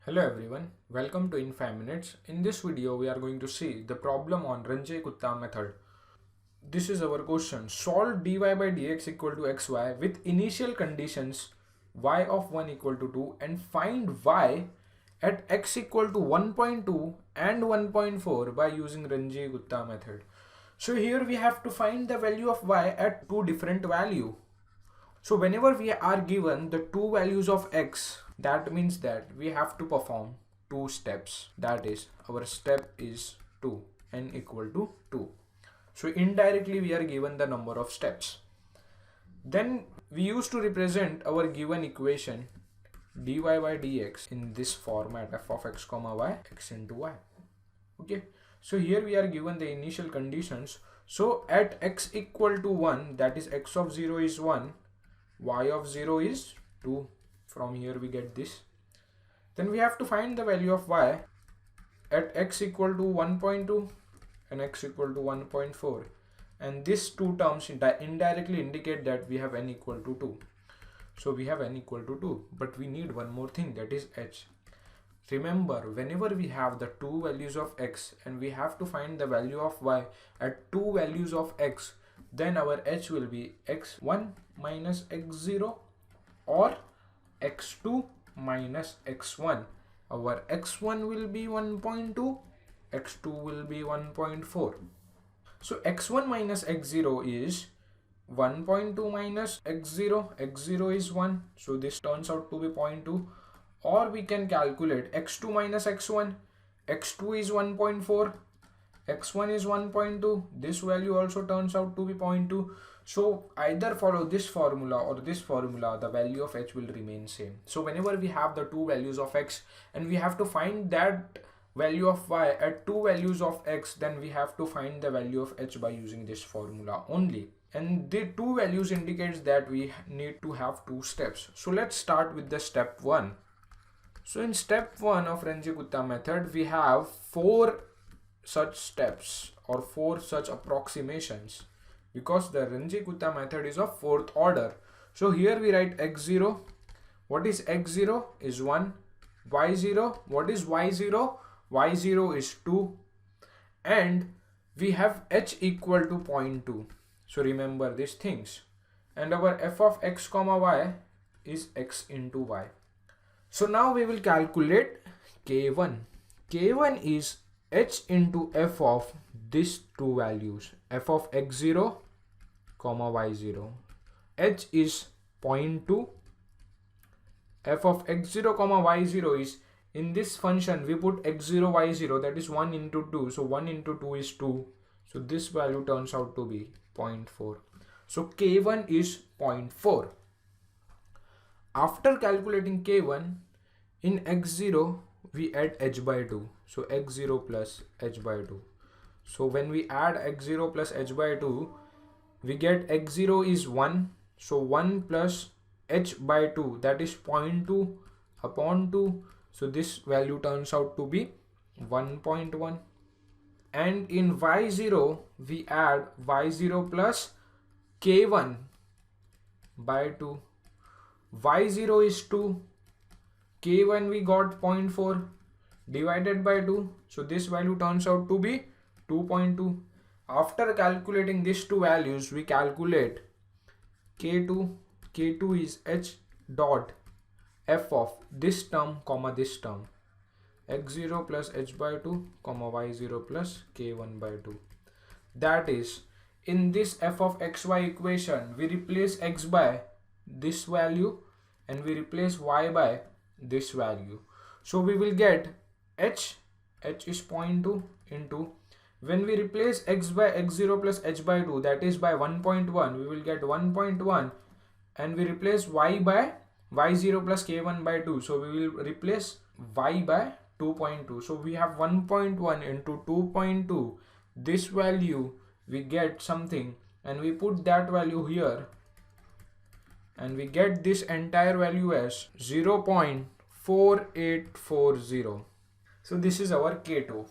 Hello everyone, welcome to In 5 Minutes. In this video, we are going to see the problem on Runga Kutta method. This is our question. Solve dy by dx equal to xy with initial conditions y of 1 equal to 2 and find y at x equal to 1.2 and 1.4 by using Runga Kutta method. So here we have to find the value of y at two different values. So whenever we are given the two values of x, that means that we have to perform two steps. That is, our step is 2, n equal to 2. So indirectly we are given the number of steps. Then we used to represent our given equation dy by dx in this format, f of x comma y, x into y. Okay, so here we are given the initial conditions. So at x equal to 1, that is x of 0 is 1, y of 0 is 2. From here we get this. Then we have to find the value of y at x equal to 1.2 and x equal to 1.4. And these two terms indirectly indicate that we have n equal to 2. So we have n equal to 2. But we need one more thing, that is h. Remember, whenever we have the two values of x and we have to find the value of y at two values of x, then our h will be x1 minus x0 or x2 minus x1. Our x1 will be 1.2, x2 will be 1.4. So x1 minus x0 is 1.2 minus x0, x0 is 1, so this turns out to be 0.2. Or we can calculate x2 minus x1, x2 is 1.4, x1 is 1.2, this value also turns out to be 0.2. So either follow this formula or this formula, the value of h will remain same. So whenever we have the two values of x and we have to find that value of y at two values of x, then we have to find the value of h by using this formula only. And the two values indicates that we need to have two steps. So let's start with the step 1. So in step 1 of Runga Kutta method, we have 4 such steps or 4 such approximations, because the Runga Kutta method is of 4th order. So here we write x0. What is x0? Is 1. y0. What is y0? y0 is 2. And we have h equal to 0.2. So remember these things. And our f of x comma y is x into y. So now we will calculate k1. K1 is h into f of these two values, f of x0 comma y0. h is 0.2. f of x0 comma y0 is, in this function we put x0 y0, that is 1 into 2. So 1 into 2 is 2. So this value turns out to be 0.4. So k1 is 0.4. After calculating k1, in x0 we add h by 2. So x0 plus h by 2. So when we add x0 plus h by 2, we get x0 is 1. So 1 plus h by 2, that is 0.2 upon 2. So this value turns out to be 1.1. And in y0, we add y0 plus k1 by 2. y0 is 2. k1 we got 0.4 divided by 2. So this value turns out to be 2.2. After calculating these two values, we calculate k2. k2 is h dot f of this term comma this term, x0 plus h by 2 comma y0 plus k1 by 2. That is, in this f of xy equation, we replace x by this value and we replace y by this value. So we will get h is 0.2 into, when we replace x by x0 plus h by 2, that is by 1.1, we will get 1.1, and we replace y by y0 plus k1 by 2. So we will replace y by 2.2. So we have 1.1 into 2.2. This value we get something and we put that value here and we get this entire value as 0.4840. So this is our k2.